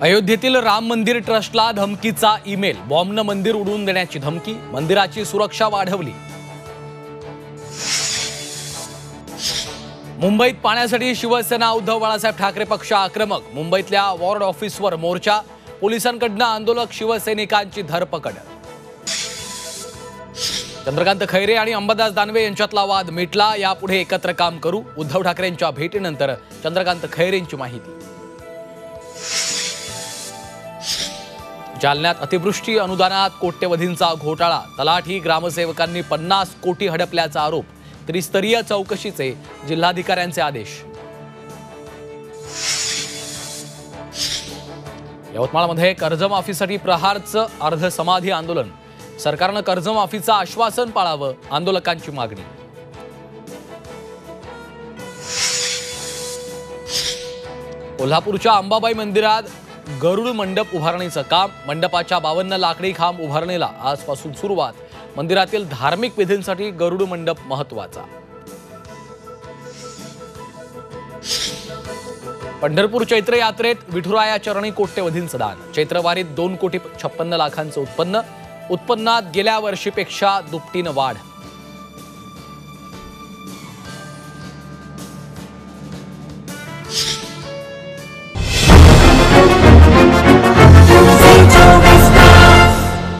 अयोध्येतील राम मंदिर ट्रस्टला धमकीचा ईमेल, बॉम्बनं मंदिर उडवून देण्याची धमकी, मंदिराची सुरक्षा वाढवली। मुंबईत पाण्यासाठी शिवसेना उद्धव बाळासाहेब ठाकरे पक्ष आक्रमक, मुंबईतल्या वॉर्ड ऑफिसवर मोर्चा, पोलिसांकडून आंदोलक शिवसैनिकांची धरपकड। चंद्रकांत खैरे आणि अंबादास दानवे यांच्यातला वाद मिटला, यापुढे एकत्र काम करू, उद्धव ठाकरेंच्या भेटीनंतर चंद्रकांत खैरेंची माहिती। जालन्यात अतिवृष्टी अनुदानात कोट्यवधींचा घोटाळा, तलाठी ग्रामसेवकांनी 50 कोटी हडपल्याचा आरोप, त्रिस्तरीय चौकशीचे जिल्हाधिकाऱ्यांचे आदेश। यवतमाळमध्ये कर्जमाफीसाठी प्रहारचं अर्धसमाधी आंदोलन, सरकारनं कर्जमाफीचं आश्वासन पाळावं, आंदोलकांची मागणी। कोल्हापूरच्या अंबाबाई मंदिरात गरुड मंडप उभारणीचं काम, मंडपाच्या 52 लाकडी खांब उभारणीला आजपासून सुरुवात, मंदिरातील धार्मिक विधींसाठी गरुड मंडप महत्त्वाचा। पंढरपूर चैत्र यात्रेत विठुराया चरणी कोट्यवधींचं दान, चैत्रवारीत 2,56,00,000 उत्पन्न, उत्पन्नात गेल्या वर्षीपेक्षा दुपटीनं वाढ।